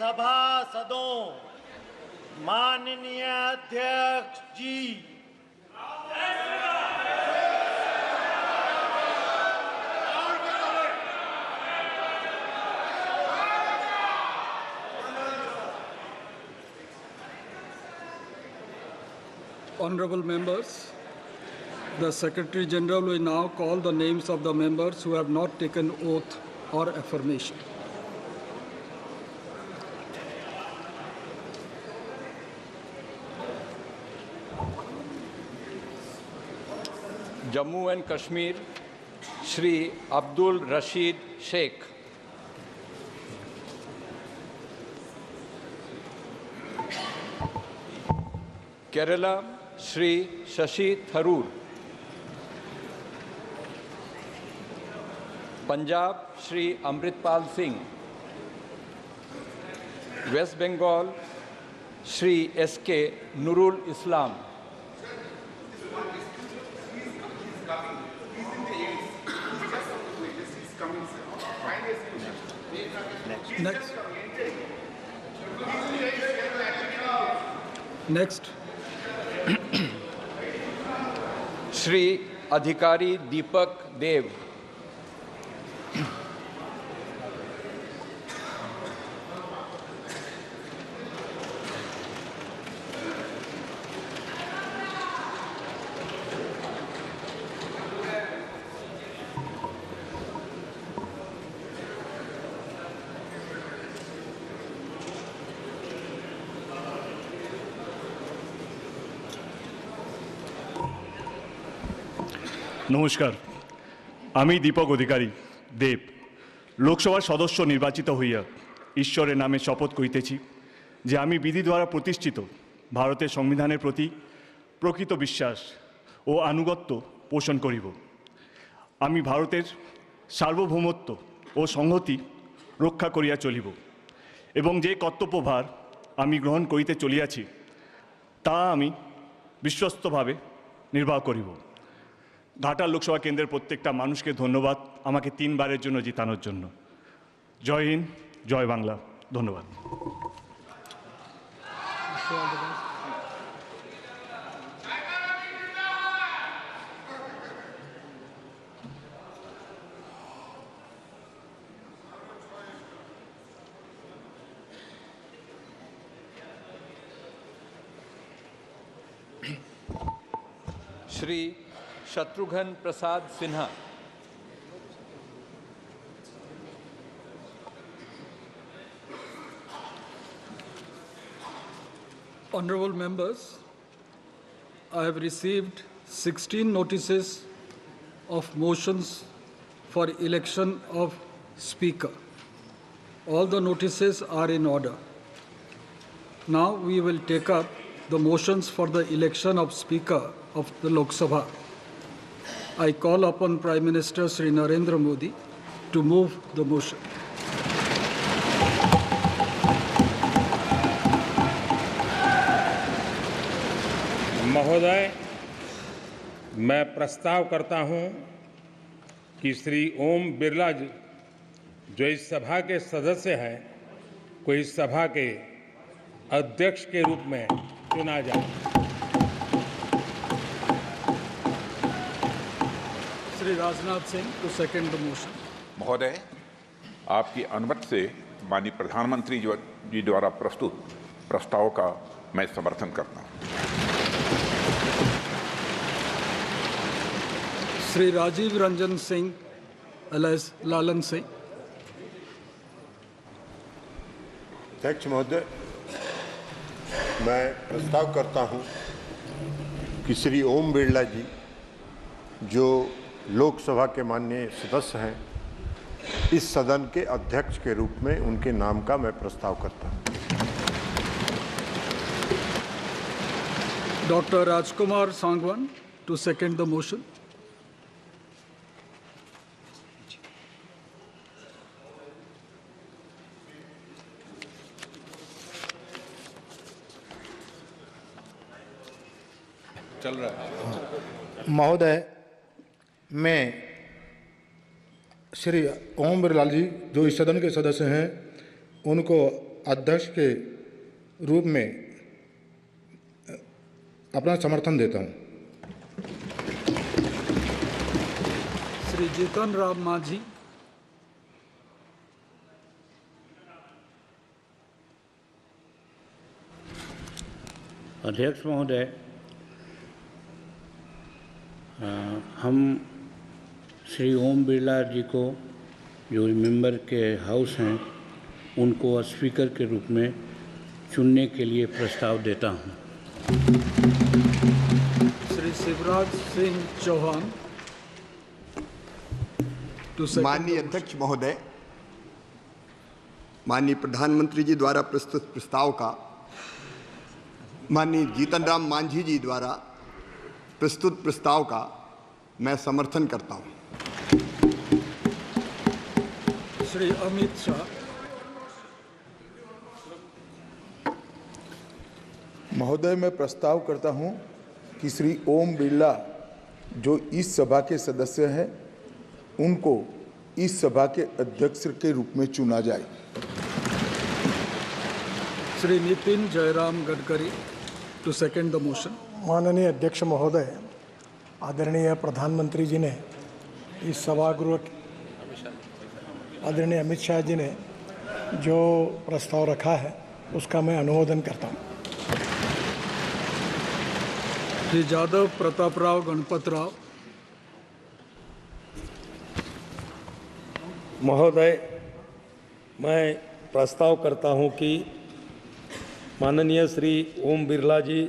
सभासदों, माननीय अध्यक्ष जी, Honorable members, the Secretary General will now call the names of the members who have not taken oath or affirmation. Jammu and Kashmir, Shri Abdul Rashid Sheikh. Kerala, Shri Shashi Tharoor. Punjab, Shri Amritpal Singh. West Bengal, Shri S.K. Nurul Islam. Next. Shri Adhikari Deepak Dev. নমস্কার, আমি দীপক অধিকারী দেব লোকসভার সদস্য নির্বাচিত হইয়া ঈশ্বরের নামে শপথ করিতেছি যে আমি বিধি দ্বারা প্রতিষ্ঠিত ভারতের সংবিধানের প্রতি প্রকৃত বিশ্বাস ও আনুগত্য পোষণ করিব। আমি ভারতের সার্বভৌমত্ব ও সংহতি রক্ষা করিয়া চলিব এবং যে কর্তব্যভার আমি গ্রহণ করিতে চলিয়াছি তা আমি বিশ্বস্তভাবে নির্বাহ করিব। ঘাটাল লোকসভা কেন্দ্রের প্রত্যেকটা মানুষকে ধন্যবাদ আমাকে 3 বারের জন্য জিতানোর জন্য। জয় হিন্দ, জয় বাংলা। ধন্যবাদ। Shri Shatrughan Prasad Sinha. Honorable members, I have received 16 notices of motions for election of Speaker. All the notices are in order. Now we will take up the motions for the election of Speaker of the Lok Sabha. I call upon Prime Minister Shri Narendra Modi to move the motion. महोदय, मैं प्रस्ताव करता हूं कि श्री ओम बिरला जी जो इस सभा के सदस्य हैं को इस सभा के अध्यक्ष के रूप में चुना जाए। Shri Rajnath Singh to second the motion. महोदय, आपकी अनुमति से माननीय प्रधानमंत्री जी द्वारा प्रस्तुत प्रस्ताव का मैं समर्थन करता हूं। Shri Rajiv Ranjan Singh alias Lalan Singh. अध्यक्ष महोदय, मैं प्रस्ताव करता हूं कि श्री ओम बिरला जी जो लोकसभा के माननीय सदस्य हैं इस सदन के अध्यक्ष के रूप में उनके नाम का मैं प्रस्ताव करता हूं। Dr. Rajkumar Sangwan to second the motion. चल रहा है। महोदय, मैं श्री ओम बिरला जी जो इस सदन के सदस्य हैं उनको अध्यक्ष के रूप में अपना समर्थन देता हूं। श्री जीतन राम मांझी, अध्यक्ष महोदय, हम श्री ओम बिरला जी को जो मेंबर के हाउस हैं उनको स्पीकर के रूप में चुनने के लिए प्रस्ताव देता हूं। श्री शिवराज सिंह चौहान। माननीय अध्यक्ष महोदय, माननीय प्रधानमंत्री जी द्वारा प्रस्तुत प्रस्ताव का माननीय जीतन राम मांझी जी द्वारा प्रस्तुत प्रस्ताव का मैं समर्थन करता हूं। श्री अमित शाह। महोदय, मैं प्रस्ताव करता हूं कि श्री ओम बिरला जो इस सभा के सदस्य हैं उनको इस सभा के अध्यक्ष के रूप में चुना जाए। Shri Nitin Jairam Gadkari to second the motion. माननीय अध्यक्ष महोदय, आदरणीय प्रधानमंत्री जी ने इस सभागृह, आदरणीय अमित शाह जी ने जो प्रस्ताव रखा है उसका मैं अनुमोदन करता हूँ। श्री जादव प्रतापराव गणपतराव। महोदय, मैं प्रस्ताव करता हूं कि माननीय श्री ओम बिरला जी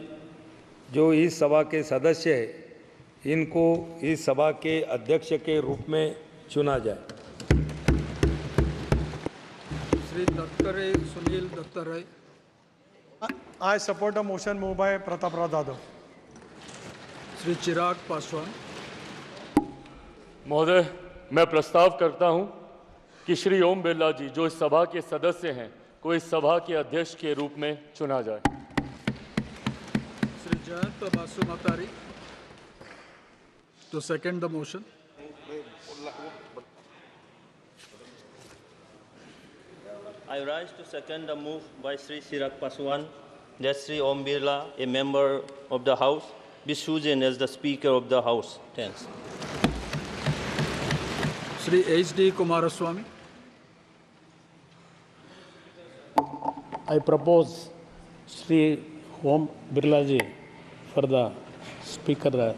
जो इस सभा के सदस्य हैं इनको इस सभा के अध्यक्ष के रूप में चुना जाए। Shri Dattare Sunil Dattatreya. I support a motion moved by Pratap Rao Jadhav. Shri Chirag Paswan. महोदय, मैं प्रस्ताव करता हूं कि श्री ओम बिरला जी जो इस सभा के सदस्य हैं को इस सभा के अध्यक्ष के रूप में चुना जाए। Shri Jayant Basumatary to second the motion. I rise to second the move by Sri Chirag Paswan that Sri Om Birla, a member of the House, be chosen as the Speaker of the House. Thanks. Sri H.D. Kumaraswamy. I propose Sri Om Birla ji for the Speaker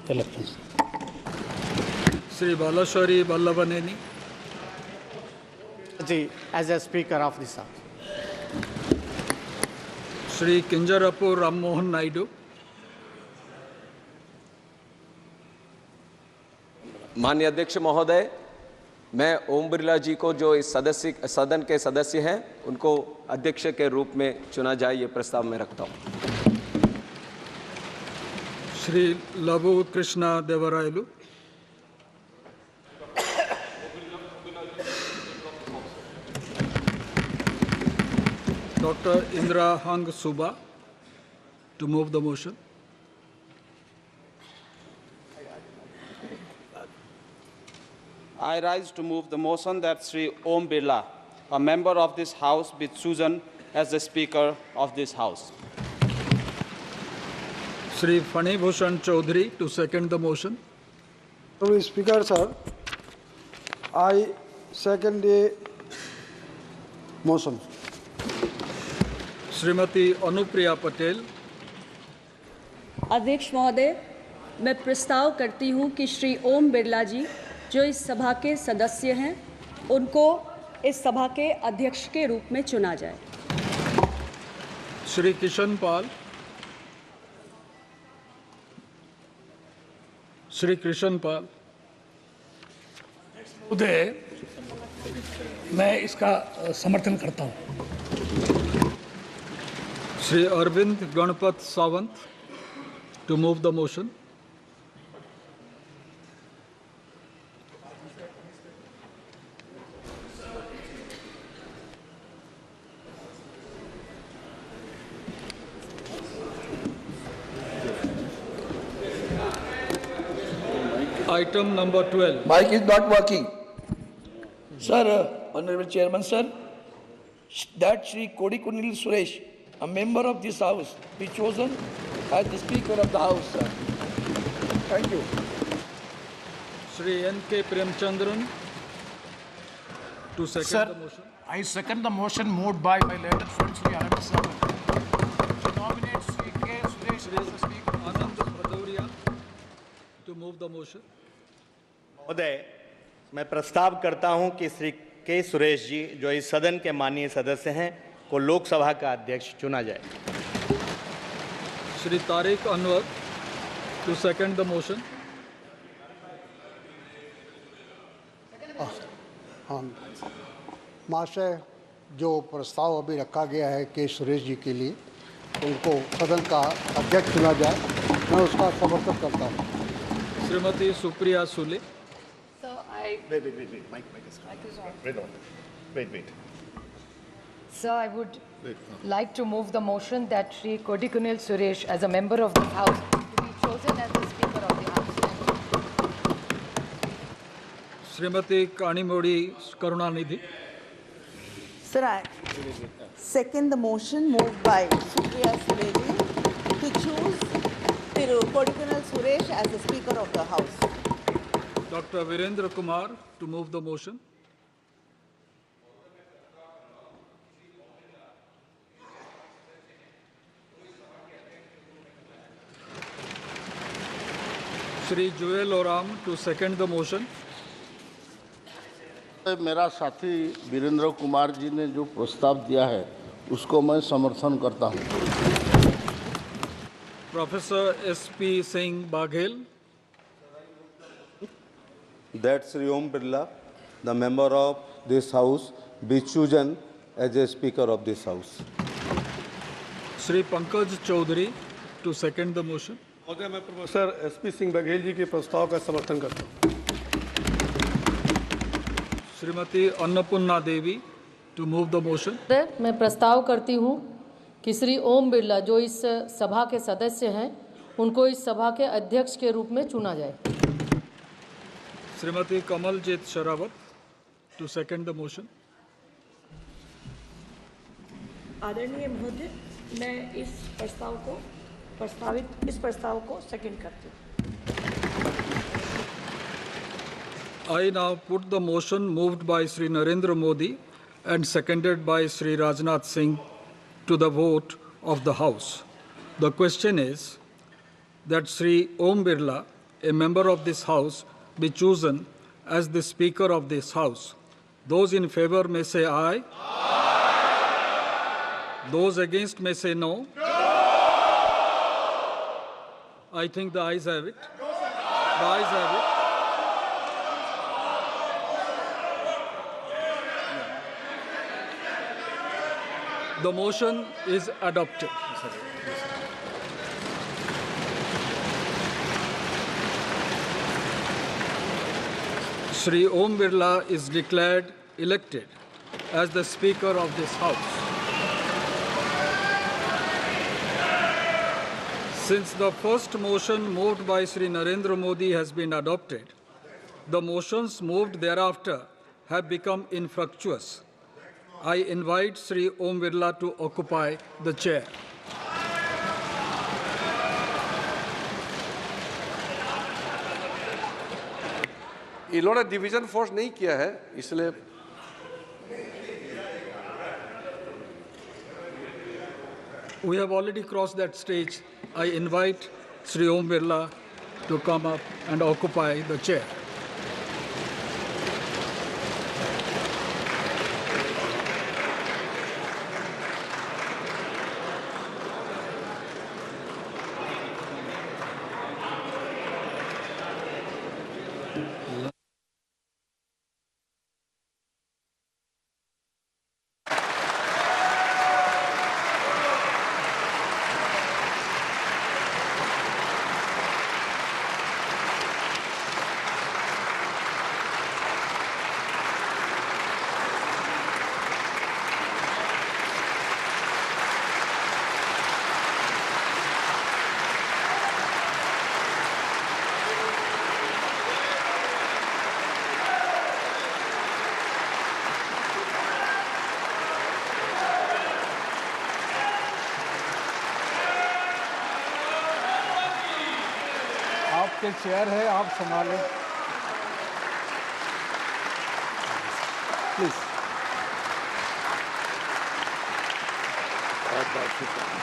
elections. Sri Balashwari Vallabhaneni ji as a Speaker of this House. Sri Kinjarapu Ram Mohan Naidu. माननीय अध्यक्ष महोदय, मैं ओम बिरला जी को जो इस सदन के सदस्य हैं उनको अध्यक्ष के रूप में चुना जाए ये प्रस्ताव मैं रखता हूं। श्री लघु Krishna Devarayalu. Dr. Indra Hang Suba to move the motion. I rise to move the motion that Sri Om Birla, a member of this House, be chosen as the Speaker of this House. Sri Fani Bhushan Chaudhary to second the motion. Speaker, sir, I second the motion. Shrimati Anupriya Patel. अध्यक्ष महोदय, मैं प्रस्ताव करती हूं कि श्री ओम बिरला जी जो इस सभा के सदस्य हैं उनको इस सभा के अध्यक्ष के रूप में चुना जाए। श्री किशन पाल। श्री कृष्ण पाल। महोदय, मैं इसका समर्थन करता हूं। Shri Arvind Ganpat Sawant to move the motion. Item number 12. Mic is not working. Sir, Honorable Chairman, sir. that Shri Kodikunil Suresh, a member of this House, be chosen as the Speaker of the House, sir. Thank you. Shri N.K. Premchandran to second the motion. I second the motion moved by my learned friend Shri Anand Sagar. To nominate Shri K. Suresh as the Speaker. Anand Bhadauria to move the motion. महोदय, मैं प्रस्ताव करता हूं कि श्री के सुरेश जी जो इस सदन के माननीय सदस्य हैं को लोकसभा का अध्यक्ष चुना जाए. Shri Tariq Anwar to second the motion. हाँ महाशय, जो प्रस्ताव अभी रखा गया है के सुरेश जी के लिए, उनको सदन का अध्यक्ष चुना जाए, मैं उसका समर्थन करता हूँ. Shrimati Supriya Sule. Wait. Sir, I would like to move the motion that Shri Kodikunil Suresh, as a member of the House, to be chosen as the Speaker of the House. Srimati Kanimodi Karunanidhi. Sir, I second the motion moved by Supriya Sureji to choose Kodikunil Suresh as the Speaker of the House. Dr. Virendra Kumar to move the motion. Shri Joel Oram to second the motion. मेरा साथी वीरेंद्र कुमार जी ने जो प्रस्ताव दिया है उसको मैं समर्थन करता हूं. Professor S.P. Singh Baghel. That Shri Om Birla, the member of this House, be chosen as a Speaker of this House. Shri Pankaj Chaudhary to second the motion. महोदय, मैं प्रोफेसर एसपी सिंह बघेल जी के प्रस्ताव का समर्थन करता हूँ. श्रीमती अन्नपूर्णा देवी to move the motion. मैं प्रस्ताव करती हूँ कि श्री ओम बिरला, जो इस सभा के सदस्य हैं, उनको इस सभा के अध्यक्ष के रूप में चुना जाए. Shrimati Kamaljeet Sherawat to second the motion. आदरणीय महोदय, मैं इस प्रस्ताव को सेकंड करती हूँ. I now put the motion moved by Shri Narendra Modi and seconded by Shri Rajnath Singh to the vote of the House. The question is that Shri Om Birla, a member of this House, be chosen as the Speaker of this House. Those in favor may say aye. Aye. Those against may say no. No. I think the ayes have it. The ayes have it. The motion is adopted. Shri Om Birla is declared elected as the Speaker of this House. Since the first motion moved by Shri Narendra Modi has been adopted, the motions moved thereafter have become infructuous. I invite Shri Om Birla to occupy the chair. इन्होंने division force नहीं किया है, इसलिए We have already crossed that stage. I invite Shri Om Birla to come up and occupy the chair. आपके chair है, आप संभालें please. बहुत बहुत शुक्रिया।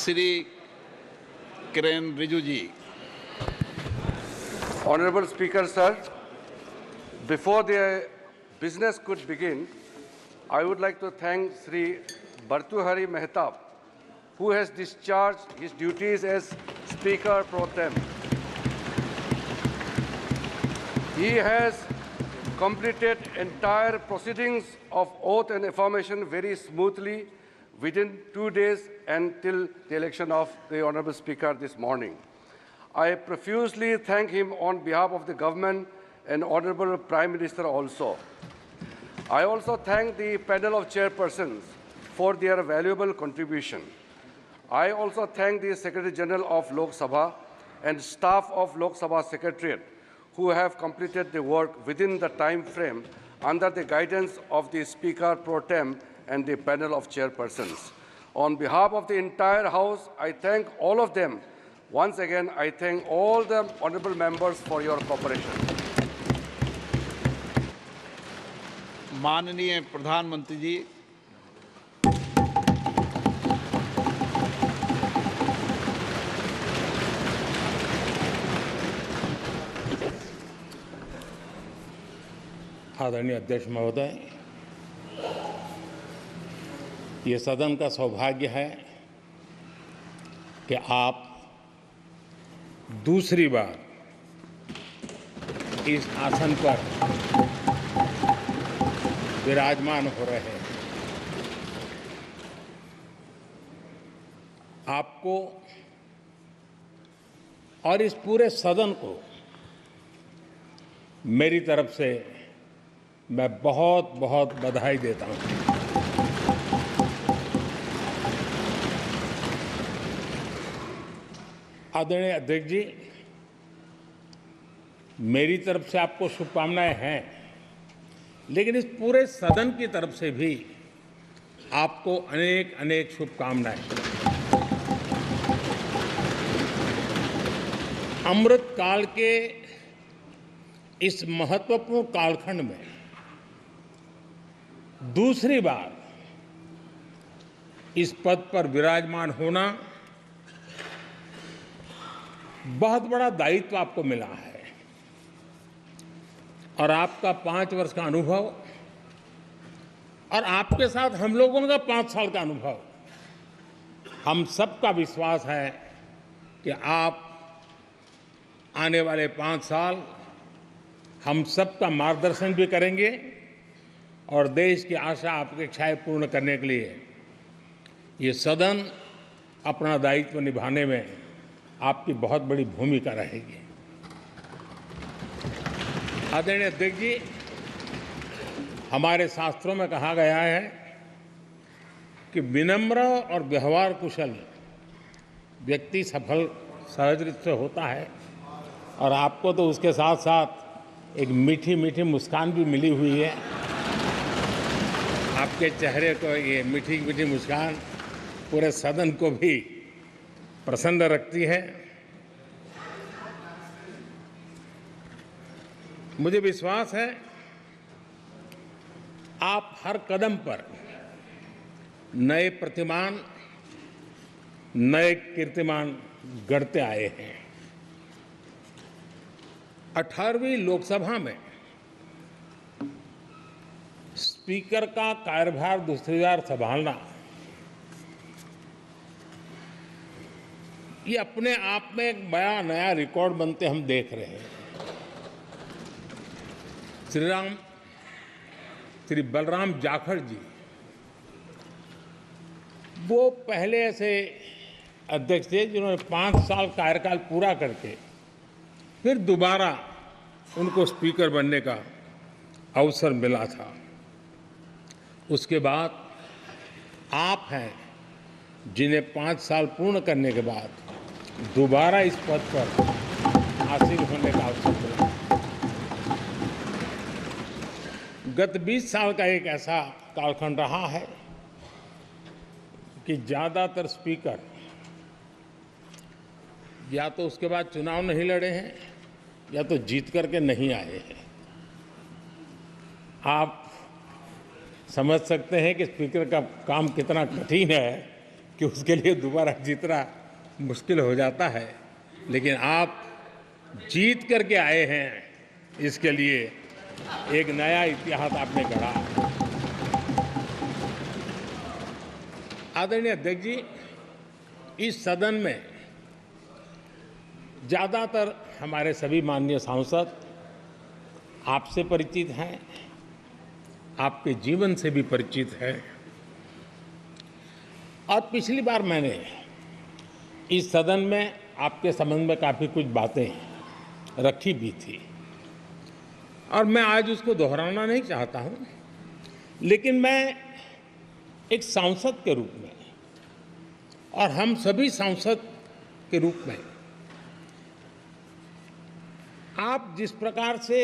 श्री किरण रिजिजू जी। Honorable Speaker, sir, before the business could begin, I would like to thank Sri Bhartuhari Mehtab, who has discharged his duties as Speaker Pro Tem. He has completed entire proceedings of oath and affirmation very smoothly within 2 days until the election of the Honorable Speaker this morning. I profusely thank him on behalf of the government and Honorable Prime Minister also. I also thank the panel of chairpersons for their valuable contribution. I also thank the Secretary General of Lok Sabha and staff of Lok Sabha Secretariat who have completed the work within the time frame under the guidance of the Speaker Pro Tem and the panel of chairpersons. On behalf of the entire House, I thank all of them. Once again, I thank all the honourable members for your cooperation. माननीय प्रधानमंत्री जी, आदरणीय अध्यक्ष महोदय, ये सदन का सौभाग्य है कि आप दूसरी बार इस आसन पर विराजमान हो रहे हैं। आपको और इस पूरे सदन को मेरी तरफ से मैं बहुत बहुत बधाई देता हूं। आदरणीय अध्यक्ष जी, मेरी तरफ से आपको शुभकामनाएं हैं, लेकिन इस पूरे सदन की तरफ से भी आपको अनेक अनेक शुभकामनाएं। अमृत काल के इस महत्वपूर्ण कालखंड में दूसरी बार इस पद पर विराजमान होना बहुत बड़ा दायित्व आपको मिला है और आपका 5 वर्ष का अनुभव और आपके साथ हम लोगों का 5 साल का अनुभव, हम सबका विश्वास है कि आप आने वाले 5 साल हम सबका मार्गदर्शन भी करेंगे और देश की आशा अपेक्षाएं पूर्ण करने के लिए ये सदन अपना दायित्व निभाने में आपकी बहुत बड़ी भूमिका रहेगी। आदरणीय अध्यक्ष जी, हमारे शास्त्रों में कहा गया है कि विनम्र और व्यवहार कुशल व्यक्ति सफल सहज रूप से होता है और आपको तो उसके साथ साथ एक मीठी मीठी मुस्कान भी मिली हुई है। आपके चेहरे को ये मीठी मीठी मुस्कान पूरे सदन को भी प्रसन्न रखती है। मुझे विश्वास है आप हर कदम पर नए प्रतिमान, नए कीर्तिमान गढ़ते आए हैं। 18वीं लोकसभा में स्पीकर का कार्यभार दूसरी बार संभालना ये अपने आप में एक बड़ा नया रिकॉर्ड बनते हम देख रहे हैं। श्री राम श्री बलराम जाखड़ जी, वो पहले ऐसे अध्यक्ष थे जिन्होंने 5 साल कार्यकाल पूरा करके फिर दोबारा उनको स्पीकर बनने का अवसर मिला था। उसके बाद आप हैं जिन्हें 5 साल पूर्ण करने के बाद दोबारा इस पद पर हासिल होने का अवसर मिला। गत 20 साल का एक ऐसा कालखंड रहा है कि ज़्यादातर स्पीकर या तो उसके बाद चुनाव नहीं लड़े हैं या तो जीत करके नहीं आए हैं। आप समझ सकते हैं कि स्पीकर का काम कितना कठिन है कि उसके लिए दोबारा जीतना मुश्किल हो जाता है, लेकिन आप जीत करके आए हैं, इसके लिए एक नया इतिहास आपने गढ़ा। आदरणीय अध्यक्ष जी, इस सदन में ज़्यादातर हमारे सभी माननीय सांसद आपसे परिचित हैं, आपके जीवन से भी परिचित हैं। और पिछली बार मैंने इस सदन में आपके संबंध में काफ़ी कुछ बातें रखी भी थी और मैं आज उसको दोहराना नहीं चाहता हूं, लेकिन मैं एक सांसद के रूप में और हम सभी सांसद के रूप में आप जिस प्रकार से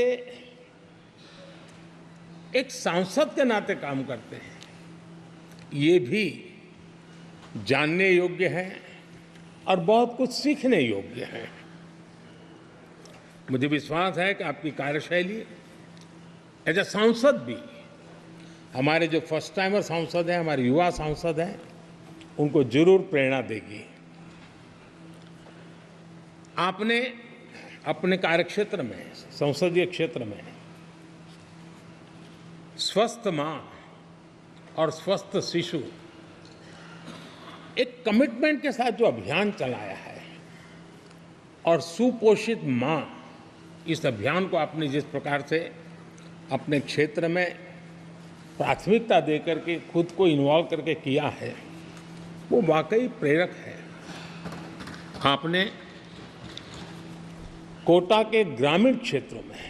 एक सांसद के नाते काम करते हैं, ये भी जानने योग्य है और बहुत कुछ सीखने योग्य है। मुझे विश्वास है कि आपकी कार्यशैली एज ए सांसद भी हमारे जो फर्स्ट टाइमर सांसद हैं, हमारे युवा सांसद हैं, उनको जरूर प्रेरणा देगी। आपने अपने कार्यक्षेत्र में, संसदीय क्षेत्र में स्वस्थ मां और स्वस्थ शिशु एक कमिटमेंट के साथ जो अभियान चलाया है और सुपोषित मां, इस अभियान को आपने जिस प्रकार से अपने क्षेत्र में प्राथमिकता देकर के खुद को इन्वॉल्व करके किया है, वो वाकई प्रेरक है। आपने कोटा के ग्रामीण क्षेत्रों में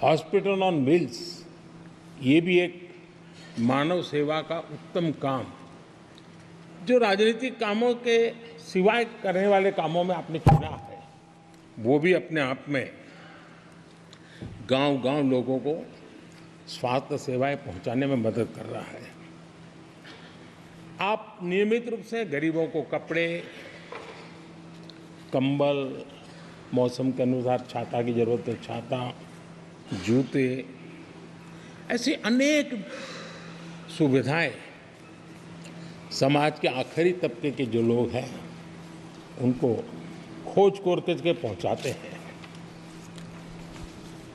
हॉस्पिटल ऑन व्हील्स, ये भी एक मानव सेवा का उत्तम काम, जो राजनीतिक कामों के सिवाय करने वाले कामों में आपने चुना है, वो भी अपने आप में गांव-गांव लोगों को स्वास्थ्य सेवाएं पहुंचाने में मदद कर रहा है। आप नियमित रूप से गरीबों को कपड़े, कंबल, मौसम के अनुसार छाता की जरूरत है छाता, जूते, ऐसी अनेक सुविधाएं समाज के आखिरी तबके के जो लोग हैं उनको खोज करके पहुंचाते हैं।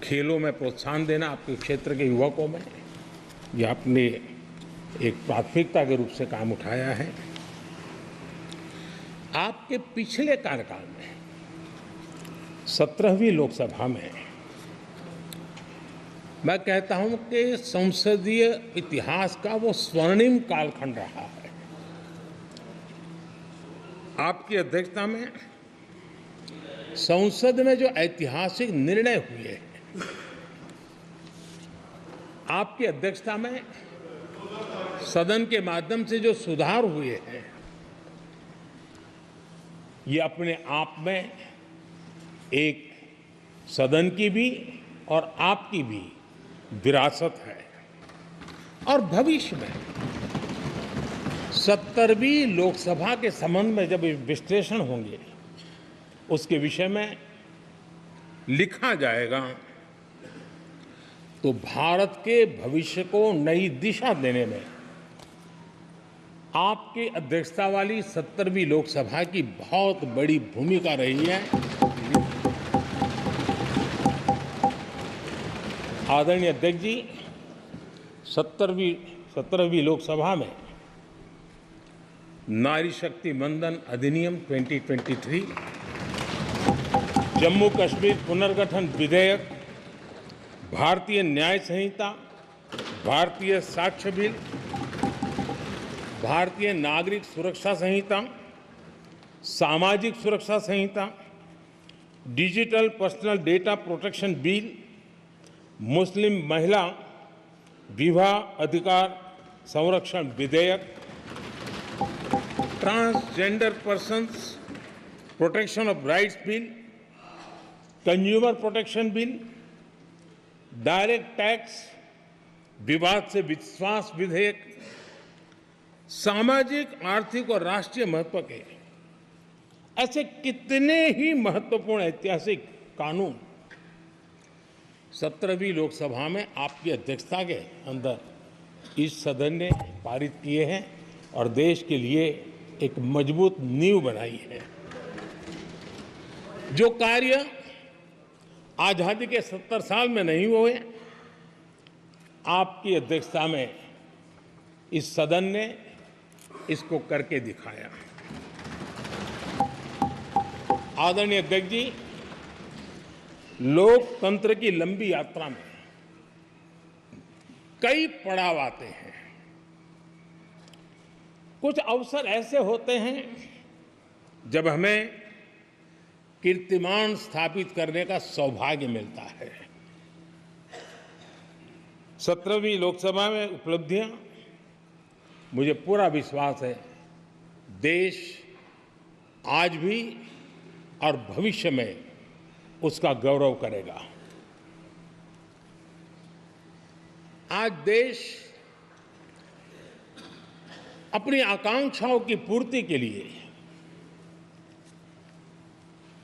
खेलों में प्रोत्साहन देना आपके क्षेत्र के युवकों में, ये आपने एक प्राथमिकता के रूप से काम उठाया है। आपके पिछले कार्यकाल में 17वीं लोकसभा में मैं कहता हूं कि संसदीय इतिहास का वो स्वर्णिम कालखंड रहा है। आपकी अध्यक्षता में संसद में जो ऐतिहासिक निर्णय हुए हैं, आपकी अध्यक्षता में सदन के माध्यम से जो सुधार हुए हैं, ये अपने आप में एक सदन की भी और आपकी भी विरासत है। और भविष्य में 70वीं लोकसभा के संबंध में जब विश्लेषण होंगे, उसके विषय में लिखा जाएगा, तो भारत के भविष्य को नई दिशा देने में आपकी अध्यक्षता वाली 70वीं लोकसभा की बहुत बड़ी भूमिका रही है। आदरणीय अध्यक्ष जी, 17वीं लोकसभा में नारी शक्ति वंदन अधिनियम 2023, जम्मू कश्मीर पुनर्गठन विधेयक, भारतीय न्याय संहिता भारतीय साक्ष्य बिल, भारतीय नागरिक सुरक्षा संहिता, सामाजिक सुरक्षा संहिता, digital personal data protection bill, मुस्लिम महिला विवाह अधिकार संरक्षण विधेयक, transgender persons protection of rights bill, consumer protection bill, direct tax विवाद से विश्वास विधेयक, सामाजिक, आर्थिक और राष्ट्रीय महत्व के ऐसे कितने ही महत्वपूर्ण ऐतिहासिक कानून 17वीं लोकसभा में आपकी अध्यक्षता के अंदर इस सदन ने पारित किए हैं और देश के लिए एक मजबूत नींव बनाई है। जो कार्य आजादी के 70 साल में नहीं हुए, आपकी अध्यक्षता में इस सदन ने इसको करके दिखाया। आदरणीय अध्यक्ष जी, लोकतंत्र की लंबी यात्रा में कई पड़ाव आते हैं। कुछ अवसर ऐसे होते हैं जब हमें कीर्तिमान स्थापित करने का सौभाग्य मिलता है। 17वीं लोकसभा में उपलब्धियां, मुझे पूरा विश्वास है देश आज भी और भविष्य में उसका गौरव करेगा। आज देश अपनी आकांक्षाओं की पूर्ति के लिए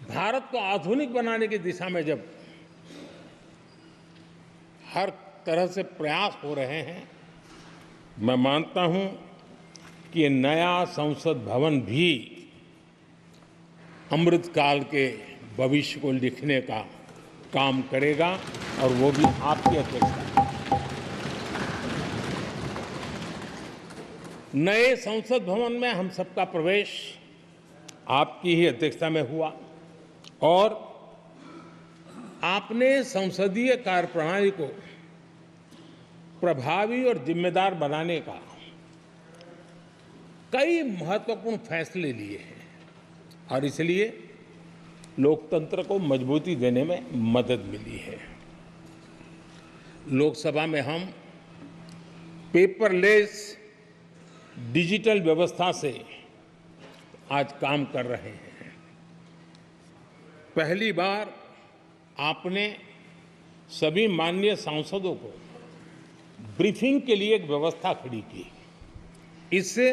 भारत को आधुनिक बनाने की दिशा में जब हर तरह से प्रयास हो रहे हैं, मैं मानता हूं कि ये नया संसद भवन भी अमृतकाल के भविष्य को लिखने का काम करेगा और वो भी आपकी अध्यक्षता। नए संसद भवन में हम सबका प्रवेश आपकी ही अध्यक्षता में हुआ और आपने संसदीय कार्यप्रणाली को प्रभावी और जिम्मेदार बनाने का कई महत्वपूर्ण फैसले लिए हैं और इसलिए लोकतंत्र को मजबूती देने में मदद मिली है। लोकसभा में हम पेपरलेस डिजिटल व्यवस्था से आज काम कर रहे हैं। पहली बार आपने सभी माननीय सांसदों को ब्रीफिंग के लिए एक व्यवस्था खड़ी की। इससे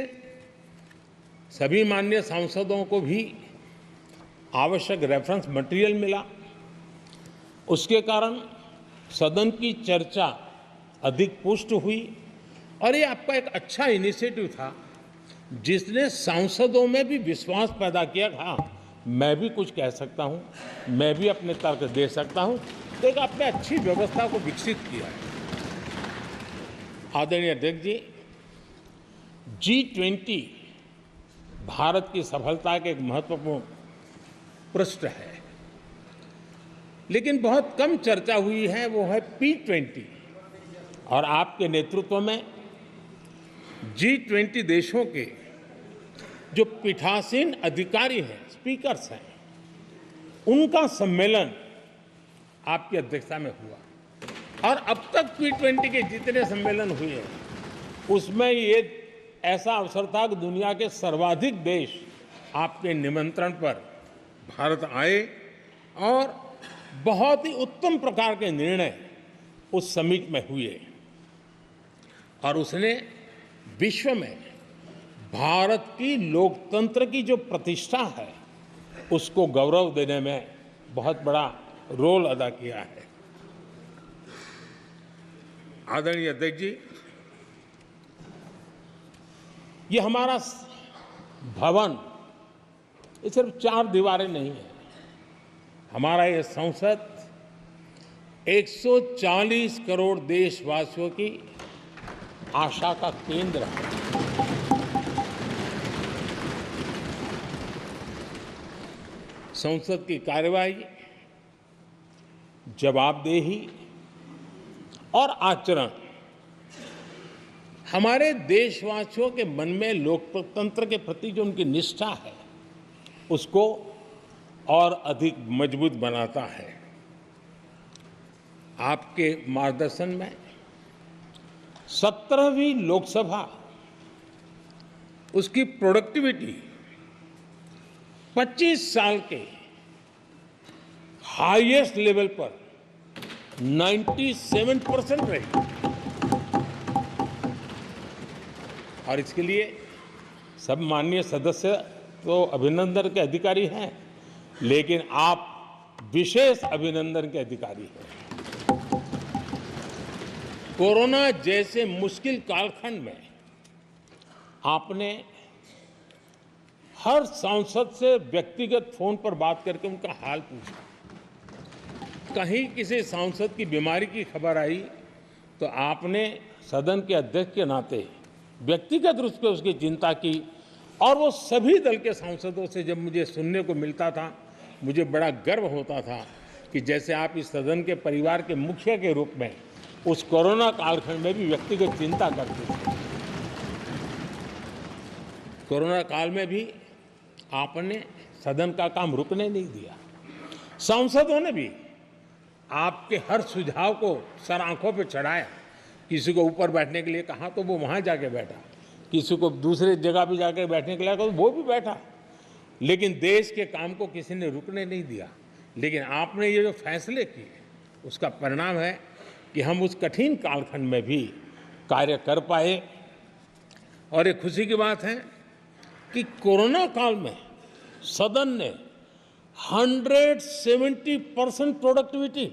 सभी माननीय सांसदों को भी आवश्यक रेफरेंस मटेरियल मिला। उसके कारण सदन की चर्चा अधिक पुष्ट हुई और ये आपका एक अच्छा इनिशिएटिव था जिसने सांसदों में भी विश्वास पैदा किया। हाँ, मैं भी कुछ कह सकता हूँ, मैं भी अपने तर्क दे सकता हूँ। तो एक आपने अच्छी व्यवस्था को विकसित किया है। आदरणीय अध्यक्ष जी, G20 भारत की सफलता के एक महत्वपूर्ण पृष्ठ है, लेकिन बहुत कम चर्चा हुई है, वो है P20 और आपके नेतृत्व में G20 देशों के जो पीठासीन अधिकारी हैं, स्पीकर्स हैं, उनका सम्मेलन आपकी अध्यक्षता में हुआ और अब तक P20 के जितने सम्मेलन हुए हैं उसमें ये ऐसा अवसर था कि दुनिया के सर्वाधिक देश आपके निमंत्रण पर भारत आए और बहुत ही उत्तम प्रकार के निर्णय उस समिट में हुए और उसने विश्व में भारत की लोकतंत्र की जो प्रतिष्ठा है उसको गौरव देने में बहुत बड़ा रोल अदा किया है। आदरणीय अध्यक्ष जी, ये हमारा भवन ये सिर्फ 4 दीवारें नहीं है। हमारा ये संसद 140 करोड़ देशवासियों की आशा का केंद्र है। संसद की कार्यवाही, जवाबदेही और आचरण हमारे देशवासियों के मन में लोकतंत्र के प्रति जो उनकी निष्ठा है उसको और अधिक मजबूत बनाता है। आपके मार्गदर्शन में 17वीं लोकसभा उसकी प्रोडक्टिविटी 25 साल के हाईएस्ट लेवल पर 97% रही और इसके लिए सब माननीय सदस्य तो अभिनंदन के अधिकारी हैं, लेकिन आप विशेष अभिनंदन के अधिकारी हैं। कोरोना जैसे मुश्किल कालखंड में आपने हर सांसद से व्यक्तिगत फोन पर बात करके उनका हाल पूछा। कहीं किसी सांसद की बीमारी की खबर आई तो आपने सदन के अध्यक्ष के नाते व्यक्तिगत रूप से उसकी चिंता की और वो सभी दल के सांसदों से जब मुझे सुनने को मिलता था मुझे बड़ा गर्व होता था कि जैसे आप इस सदन के परिवार के मुखिया के रूप में उस कोरोना कालखंड में भी व्यक्तिगत चिंता करते थे। कोरोना काल में भी आपने सदन का काम रुकने नहीं दिया। सांसदों ने भी आपके हर सुझाव को सर आंखों पे चढ़ाया। किसी को ऊपर बैठने के लिए कहा तो वो वहाँ जाके बैठा, किसी को दूसरे जगह पे जाके बैठने के लिए कहा तो वो भी बैठा, लेकिन देश के काम को किसी ने रुकने नहीं दिया। लेकिन आपने ये जो फैसले किए उसका परिणाम है कि हम उस कठिन कालखंड में भी कार्य कर पाए। और एक खुशी की बात है कि कोरोना काल में सदन ने 170% प्रोडक्टिविटी,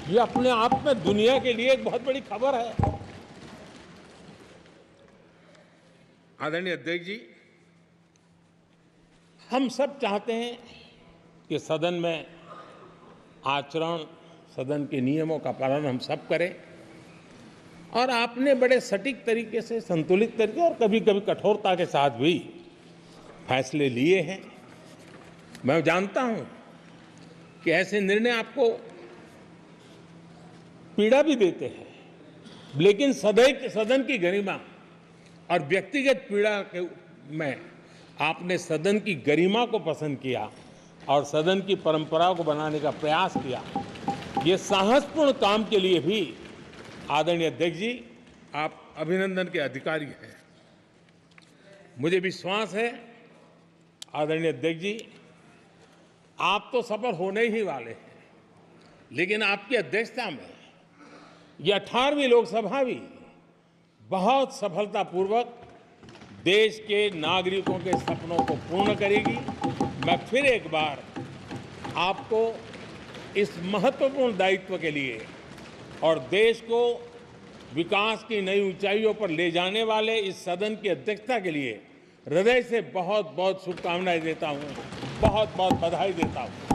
ये अपने आप में दुनिया के लिए एक बहुत बड़ी खबर है। आदरणीय अध्यक्ष जी, हम सब चाहते हैं कि सदन में आचरण, सदन के नियमों का पालन हम सब करें और आपने बड़े सटीक तरीके से, संतुलित तरीके और कभी कभी कठोरता के साथ भी फैसले लिए हैं। मैं जानता हूं कि ऐसे निर्णय आपको पीड़ा भी देते हैं, लेकिन सदन की गरिमा और व्यक्तिगत पीड़ा के में आपने सदन की गरिमा को पसंद किया और सदन की परंपरा को बनाने का प्रयास किया। ये साहसपूर्ण काम के लिए भी आदरणीय अध्यक्ष जी आप अभिनंदन के अधिकारी हैं। मुझे विश्वास है आदरणीय अध्यक्ष जी आप तो सफल होने ही वाले हैं, लेकिन आपकी अध्यक्षता में यह 18वीं लोकसभा भी बहुत सफलतापूर्वक देश के नागरिकों के सपनों को पूर्ण करेगी। मैं फिर एक बार आपको इस महत्वपूर्ण दायित्व के लिए और देश को विकास की नई ऊंचाइयों पर ले जाने वाले इस सदन की अध्यक्षता के लिए हृदय से बहुत बहुत शुभकामनाएं देता हूं, बहुत बहुत बधाई देता हूं।